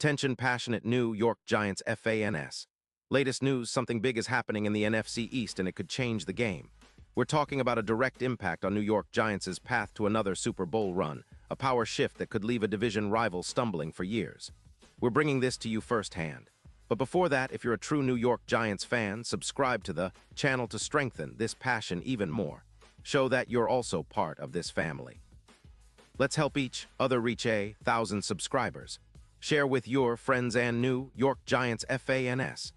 Attention passionate New York Giants fans. Latest news, something big is happening in the NFC East and it could change the game. We're talking about a direct impact on New York Giants' path to another Super Bowl run, a power shift that could leave a division rival stumbling for years. We're bringing this to you firsthand. But before that, if you're a true New York Giants fan, subscribe to the channel to strengthen this passion even more. Show that you're also part of this family. Let's help each other reach 1,000 subscribers. Share with your friends and New York Giants fans.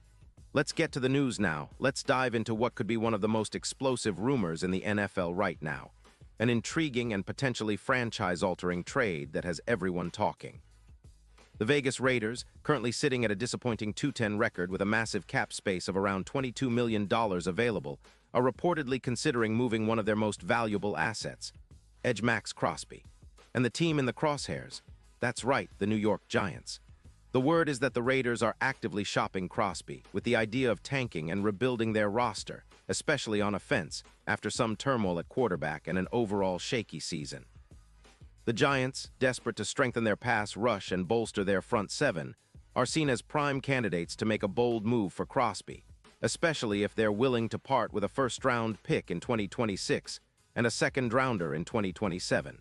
Let's get to the news now. Let's dive into what could be one of the most explosive rumors in the NFL right now. An intriguing and potentially franchise-altering trade that has everyone talking. The Vegas Raiders, currently sitting at a disappointing 2-10 record with a massive cap space of around $22 million available, are reportedly considering moving one of their most valuable assets, edge Max Crosby. And the team in the crosshairs, that's right, the New York Giants. The word is that the Raiders are actively shopping Crosby, with the idea of tanking and rebuilding their roster, especially on offense, after some turmoil at quarterback and an overall shaky season. The Giants, desperate to strengthen their pass rush and bolster their front seven, are seen as prime candidates to make a bold move for Crosby, especially if they're willing to part with a first-round pick in 2026 and a second-rounder in 2027.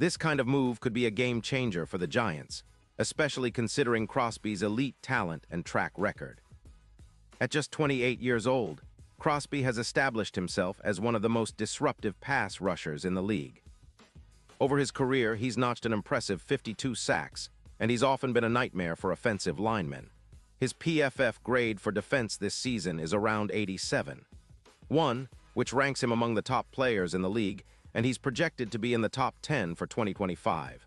This kind of move could be a game-changer for the Giants, especially considering Crosby's elite talent and track record. At just 28 years old, Crosby has established himself as one of the most disruptive pass rushers in the league. Over his career, he's notched an impressive 52 sacks, and he's often been a nightmare for offensive linemen. His PFF grade for defense this season is around 87, which ranks him among the top players in the league, and he's projected to be in the top 10 for 2025.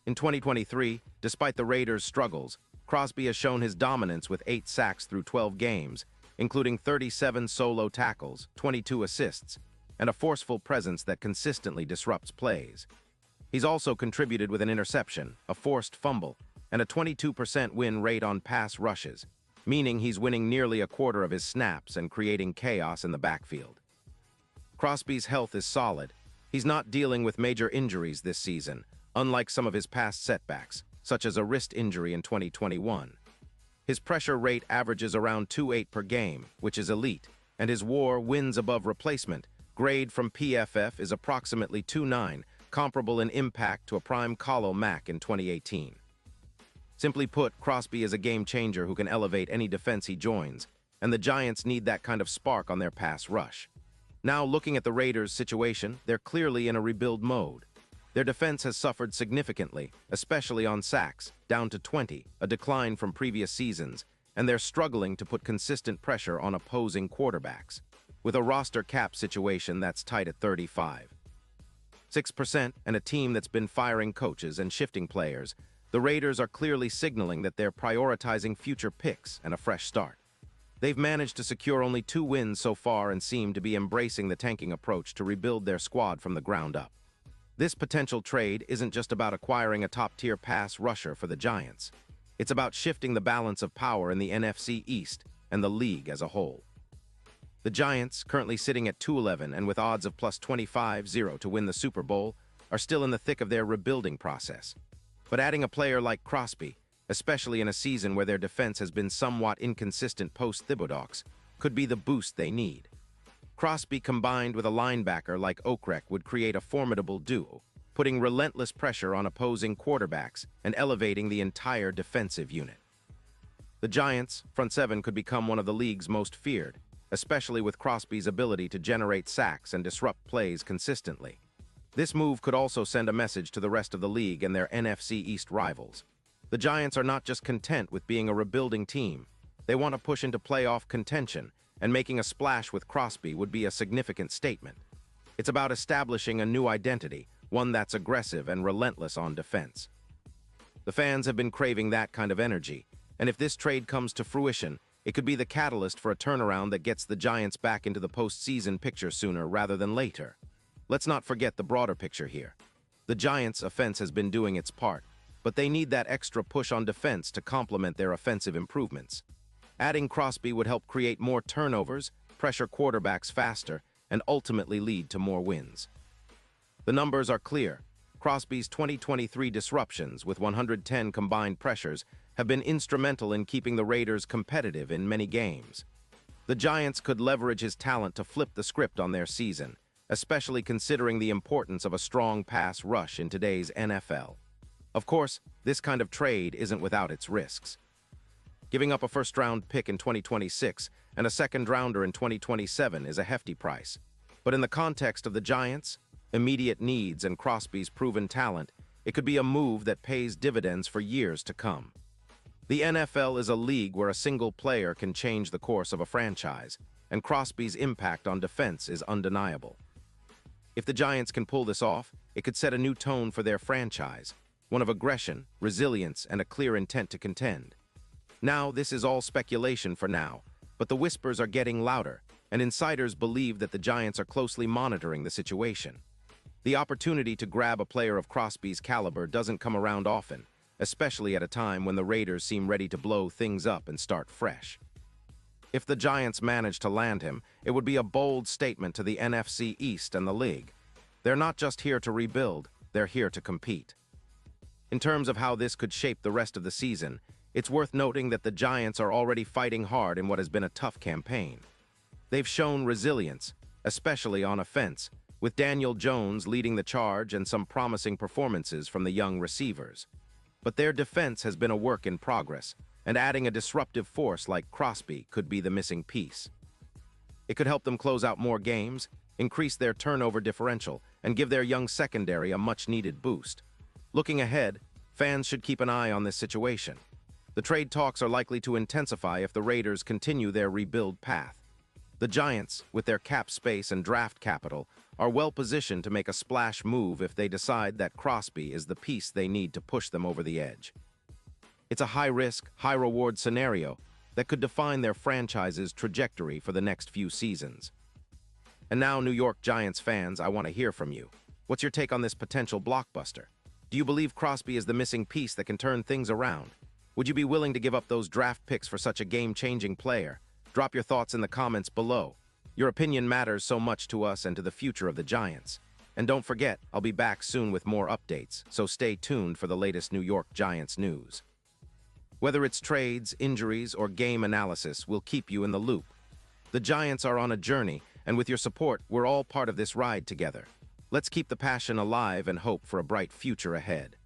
In 2023, despite the Raiders' struggles, Crosby has shown his dominance with 8 sacks through 12 games, including 37 solo tackles, 22 assists, and a forceful presence that consistently disrupts plays. He's also contributed with an interception, a forced fumble, and a 22% win rate on pass rushes, meaning he's winning nearly a quarter of his snaps and creating chaos in the backfield. Crosby's health is solid. He's not dealing with major injuries this season, unlike some of his past setbacks, such as a wrist injury in 2021. His pressure rate averages around 2.8 per game, which is elite, and his WAR, wins above replacement, grade from PFF is approximately 2.9, comparable in impact to a prime Khalil Mack in 2018. Simply put, Crosby is a game-changer who can elevate any defense he joins, and the Giants need that kind of spark on their pass rush. Now, looking at the Raiders' situation, they're clearly in a rebuild mode. Their defense has suffered significantly, especially on sacks, down to 20, a decline from previous seasons, and they're struggling to put consistent pressure on opposing quarterbacks, with a roster cap situation that's tight at 35.6% and a team that's been firing coaches and shifting players. The Raiders are clearly signaling that they're prioritizing future picks and a fresh start. They've managed to secure only 2 wins so far and seem to be embracing the tanking approach to rebuild their squad from the ground up. This potential trade isn't just about acquiring a top-tier pass rusher for the Giants. It's about shifting the balance of power in the NFC East and the league as a whole. The Giants, currently sitting at 2-11 and with odds of plus 25-0 to win the Super Bowl, are still in the thick of their rebuilding process. But adding a player like Crosby, especially in a season where their defense has been somewhat inconsistent post-Thibodeaux, could be the boost they need. Crosby combined with a linebacker like Okrek would create a formidable duo, putting relentless pressure on opposing quarterbacks and elevating the entire defensive unit. The Giants' front seven could become one of the league's most feared, especially with Crosby's ability to generate sacks and disrupt plays consistently. This move could also send a message to the rest of the league and their NFC East rivals. The Giants are not just content with being a rebuilding team. They want to push into playoff contention, and making a splash with Crosby would be a significant statement. It's about establishing a new identity, one that's aggressive and relentless on defense. The fans have been craving that kind of energy, and if this trade comes to fruition, it could be the catalyst for a turnaround that gets the Giants back into the postseason picture sooner rather than later. Let's not forget the broader picture here. The Giants' offense has been doing its part, but they need that extra push on defense to complement their offensive improvements. Adding Crosby would help create more turnovers, pressure quarterbacks faster, and ultimately lead to more wins. The numbers are clear. Crosby's 2023 disruptions with 110 combined pressures have been instrumental in keeping the Raiders competitive in many games. The Giants could leverage his talent to flip the script on their season, especially considering the importance of a strong pass rush in today's NFL. Of course, this kind of trade isn't without its risks. Giving up a first-round pick in 2026 and a second-rounder in 2027 is a hefty price. But in the context of the Giants' immediate needs and Crosby's proven talent, it could be a move that pays dividends for years to come. The NFL is a league where a single player can change the course of a franchise, and Crosby's impact on defense is undeniable. If the Giants can pull this off, it could set a new tone for their franchise, one of aggression, resilience, and a clear intent to contend. Now, this is all speculation for now, but the whispers are getting louder, and insiders believe that the Giants are closely monitoring the situation. The opportunity to grab a player of Crosby's caliber doesn't come around often, especially at a time when the Raiders seem ready to blow things up and start fresh. If the Giants manage to land him, it would be a bold statement to the NFC East and the league. They're not just here to rebuild, they're here to compete. In terms of how this could shape the rest of the season, it's worth noting that the Giants are already fighting hard in what has been a tough campaign. They've shown resilience, especially on offense, with Daniel Jones leading the charge and some promising performances from the young receivers. But their defense has been a work in progress, and adding a disruptive force like Crosby could be the missing piece. It could help them close out more games, increase their turnover differential, and give their young secondary a much-needed boost. Looking ahead, fans should keep an eye on this situation. The trade talks are likely to intensify if the Raiders continue their rebuild path. The Giants, with their cap space and draft capital, are well-positioned to make a splash move if they decide that Crosby is the piece they need to push them over the edge. It's a high-risk, high-reward scenario that could define their franchise's trajectory for the next few seasons. And now, New York Giants fans, I want to hear from you. What's your take on this potential blockbuster? Do you believe Crosby is the missing piece that can turn things around? Would you be willing to give up those draft picks for such a game-changing player? Drop your thoughts in the comments below. Your opinion matters so much to us and to the future of the Giants. And don't forget, I'll be back soon with more updates, so stay tuned for the latest New York Giants news. Whether it's trades, injuries, or game analysis, we'll keep you in the loop. The Giants are on a journey, and with your support, we're all part of this ride together. Let's keep the passion alive and hope for a bright future ahead.